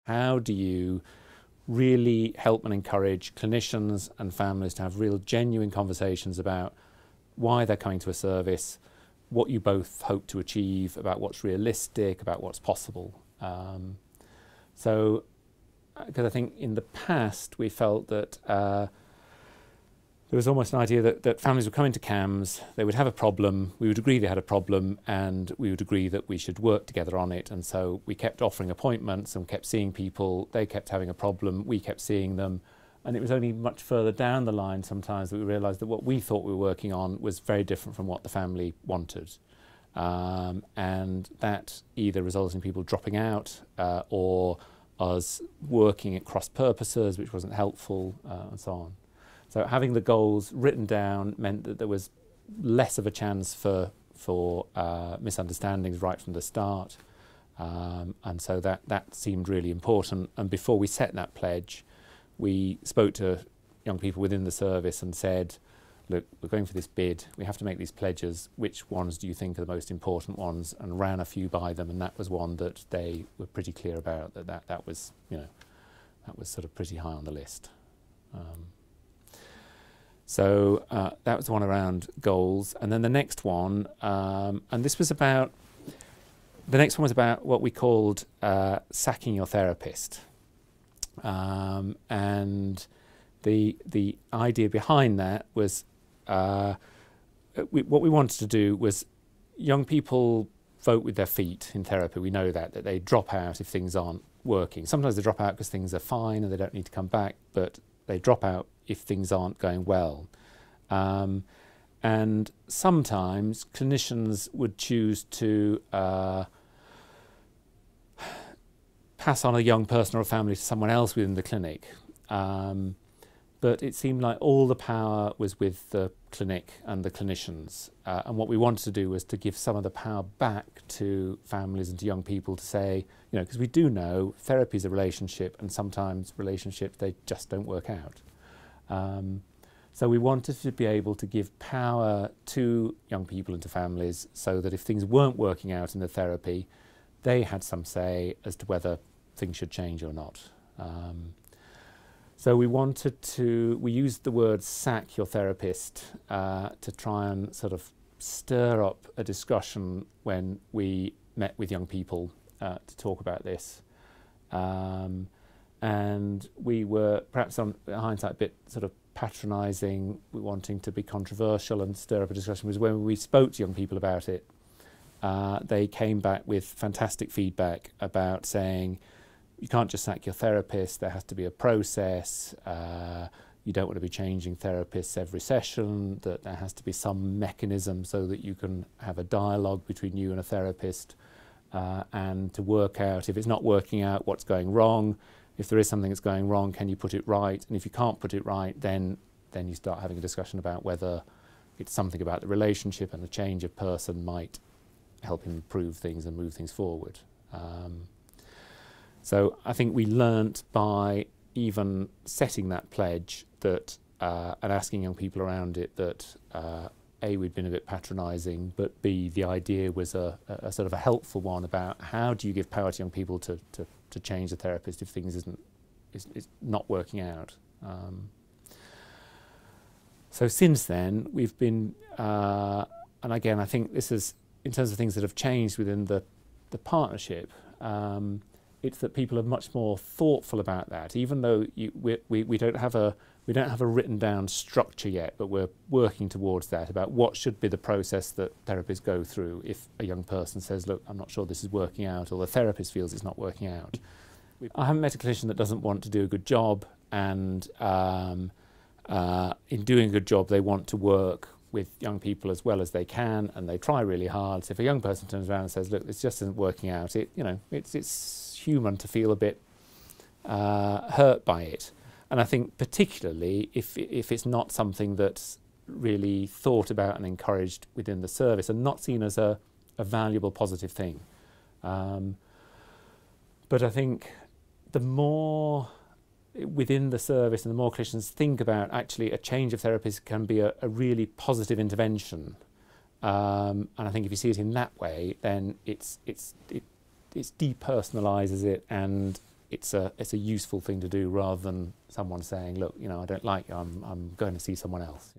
How do you really help and encourage clinicians and families to have real genuine conversations about why they're coming to a service, what you both hope to achieve, about what's realistic, about what's possible. So, because I think in the past we felt that there was almost an idea that families would come into CAMHS, they would have a problem, we would agree they had a problem, and we would agree that we should work together on it. And so we kept offering appointments and kept seeing people, they kept having a problem, we kept seeing them. And it was only much further down the line sometimes that we realised that what we thought we were working on was very different from what the family wanted. And that either resulted in people dropping out or us working at cross purposes, which wasn't helpful, and so on. So having the goals written down meant that there was less of a chance for misunderstandings right from the start. And so that seemed really important. And before we set that pledge, we spoke to young people within the service and said, look, we're going for this bid, we have to make these pledges, which ones do you think are the most important ones? And ran a few by them, and that was one that they were pretty clear about, that was, you know, that was sort of pretty high on the list. So that was the one around goals. And then the next one, and this was about, the next one was about what we called sacking your therapist. And the idea behind that was, what we wanted to do was, young people vote with their feet in therapy. We know that they drop out if things aren't working. Sometimes they drop out because things are fine and they don't need to come back, but they drop out if things aren't going well. And sometimes clinicians would choose to pass on a young person or a family to someone else within the clinic. But it seemed like all the power was with the clinic and the clinicians. And what we wanted to do was to give some of the power back to families and to young people to say, you know, because we do know therapy is a relationship, and sometimes relationships, they just don't work out. So we wanted to be able to give power to young people and to families so that if things weren't working out in the therapy, they had some say as to whether things should change or not. So we wanted to, we used the word sack your therapist to try and sort of stir up a discussion when we met with young people to talk about this. And we were perhaps on hindsight a bit sort of patronising, wanting to be controversial and stir up a discussion, was when we spoke to young people about it. They came back with fantastic feedback about saying, you can't just sack your therapist, there has to be a process, you don't want to be changing therapists every session, that there has to be some mechanism so that you can have a dialogue between you and a therapist and to work out, if it's not working out, what's going wrong. If there is something that's going wrong, can you put it right? And if you can't put it right, then you start having a discussion about whether it's something about the relationship, and the change of person might help improve things and move things forward. So I think we learnt by even setting that pledge that, and asking young people around it, that A, we'd been a bit patronising, but B, the idea was a sort of a helpful one about how do you give power to young people to change the therapist if things is not working out. So since then we've been, and again I think this is, in terms of things that have changed within the partnership, it's that people are much more thoughtful about that. Even though we don't have a written down structure yet, but we're working towards that, about what should be the process that therapists go through if a young person says, look, I'm not sure this is working out, or the therapist feels it's not working out. I haven't met a clinician that doesn't want to do a good job, and in doing a good job they want to work with young people as well as they can, and they try really hard. So if a young person turns around and says, look, this just isn't working out, it's human to feel a bit hurt by it. And I think particularly if it's not something that's really thought about and encouraged within the service and not seen as a valuable, positive thing. But I think the more within the service and the more clinicians think about actually a change of therapists can be a really positive intervention. And I think if you see it in that way, then it depersonalises it and it's a useful thing to do rather than someone saying, look, you know, I don't like you, I'm going to see someone else.